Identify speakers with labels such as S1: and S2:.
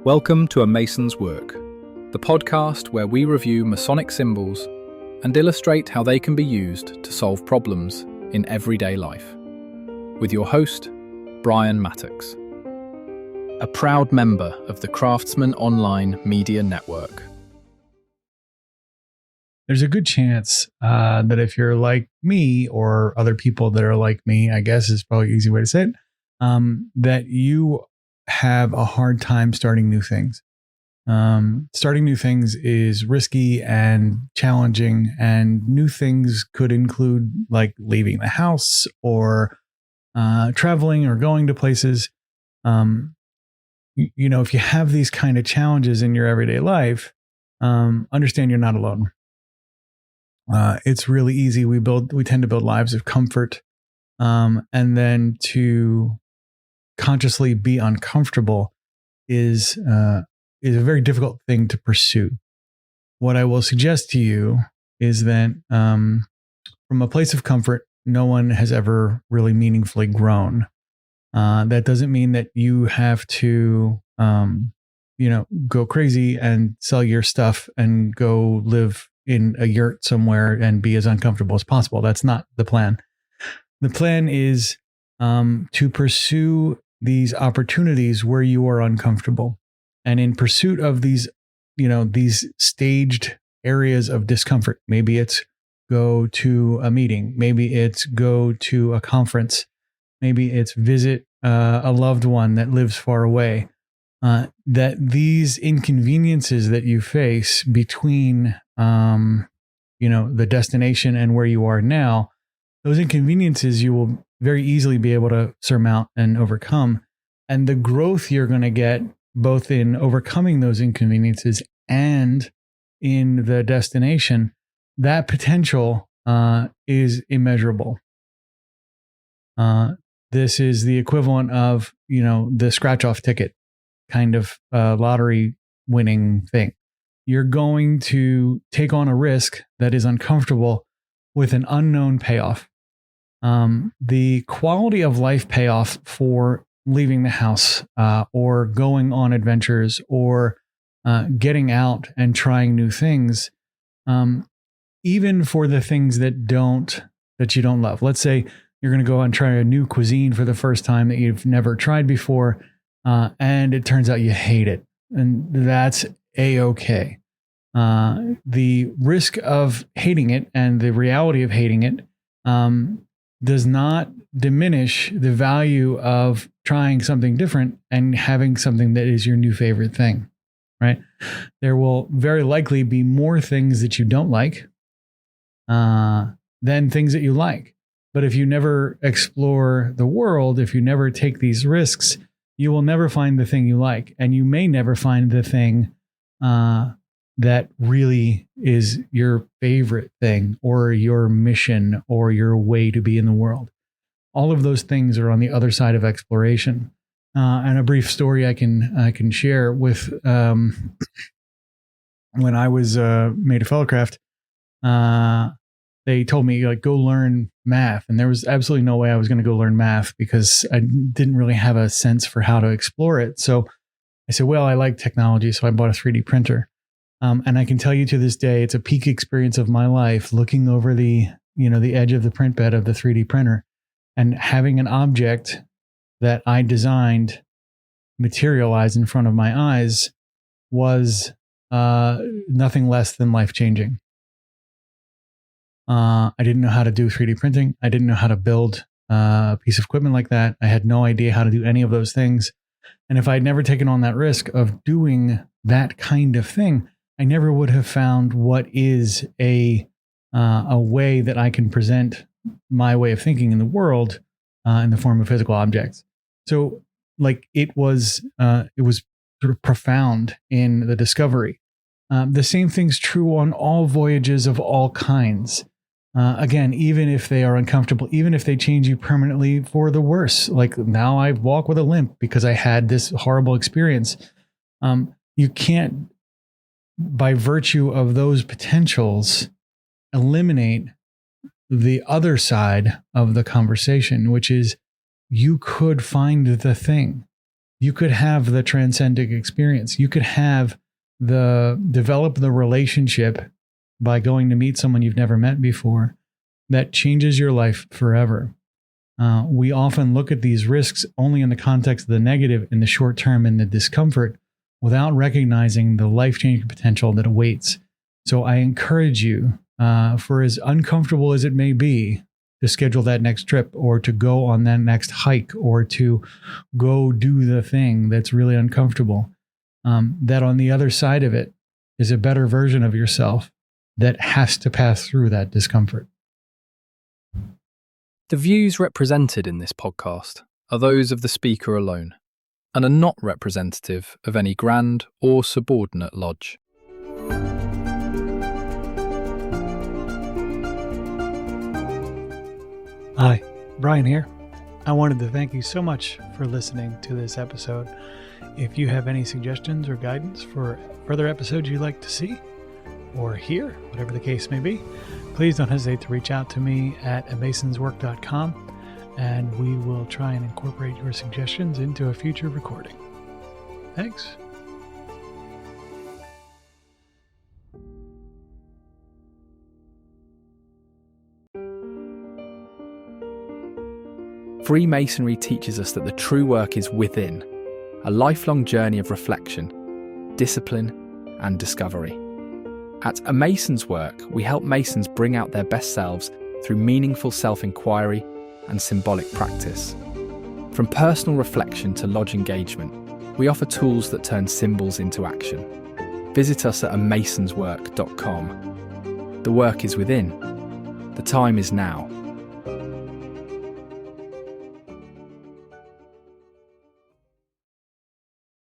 S1: Welcome to A Mason's Work, the podcast where we review Masonic symbols and illustrate how they can be used to solve problems in everyday life. With your host, Brian Mattox, a proud member of the Craftsman Online Media Network.
S2: There's a good chance that if you're like me or other people that are like me, I guess is probably an easy way to say it, that you have a hard time starting new things. Starting new things is risky and challenging, and new things could include like leaving the house or traveling or going to places. If you have these kind of challenges in your everyday life, understand you're not alone. It's really easy. We tend to build lives of comfort, and then to consciously be uncomfortable is a very difficult thing to pursue. What I will suggest to you is that from a place of comfort, no one has ever really meaningfully grown. That doesn't mean that you have to, go crazy and sell your stuff and go live in a yurt somewhere and be as uncomfortable as possible. That's not the plan. The plan is to pursue these opportunities where you are uncomfortable. And in pursuit of these staged areas of discomfort, maybe it's go to a meeting, maybe it's go to a conference, maybe it's visit a loved one that lives far away, that these inconveniences that you face between the destination and where you are now, those inconveniences you will very easily be able to surmount and overcome. And the growth you're going to get both in overcoming those inconveniences and in the destination, that potential is immeasurable. This is the equivalent of, the scratch-off ticket kind of lottery winning thing. You're going to take on a risk that is uncomfortable with an unknown payoff. The quality of life payoff for leaving the house or going on adventures or getting out and trying new things, even for the things that you don't love. Let's say you're going to go and try a new cuisine for the first time that you've never tried before, and it turns out you hate it, and that's A-okay. The risk of hating it and the reality of hating it does not diminish the value of trying something different and having something that is your new favorite thing, right? There will very likely be more things that you don't like than things that you like. But if you never explore the world, if you never take these risks, you will never find the thing you like. And you may never find the thing that really is your favorite thing or your mission or your way to be in the world. All of those things are on the other side of exploration. And a brief story I can share with when I was made a fellowcraft, they told me, go learn math. And there was absolutely no way I was going to go learn math because I didn't really have a sense for how to explore it. So I said, well, I like technology. So I bought a 3D printer. And I can tell you to this day, it's a peak experience of my life, looking over the edge of the print bed of the 3D printer and having an object that I designed materialize in front of my eyes was nothing less than life-changing. I didn't know how to do 3D printing. I didn't know how to build a piece of equipment like that. I had no idea how to do any of those things. And if I'd never taken on that risk of doing that kind of thing, I never would have found what is a way that I can present my way of thinking in the world in the form of physical objects. So, it was sort of profound in the discovery. The same thing's true on all voyages of all kinds. Again, even if they are uncomfortable, even if they change you permanently for the worse, like now I walk with a limp because I had this horrible experience. You can't, by virtue of those potentials, eliminate the other side of the conversation, which is you could find the thing. You could have the transcendent experience. You could have develop the relationship by going to meet someone you've never met before that changes your life forever. We often look at these risks only in the context of the negative, in the short term, and the discomfort, without recognizing the life-changing potential that awaits. So I encourage you, for as uncomfortable as it may be, to schedule that next trip, or to go on that next hike, or to go do the thing that's really uncomfortable. That on the other side of it is a better version of yourself that has to pass through that discomfort.
S1: The views represented in this podcast are those of the speaker alone and are not representative of any grand or subordinate lodge.
S2: Hi, Brian here. I wanted to thank you so much for listening to this episode. If you have any suggestions or guidance for further episodes you'd like to see or hear, whatever the case may be, please don't hesitate to reach out to me at amasonswork.com, and we will try and incorporate your suggestions into a future recording. Thanks.
S1: Freemasonry teaches us that the true work is within, a lifelong journey of reflection, discipline, and discovery. At A Mason's Work, we help Masons bring out their best selves through meaningful self-inquiry and symbolic practice. From personal reflection to lodge engagement, we offer tools that turn symbols into action. Visit us at amasonswork.com. The work is within. The time is now.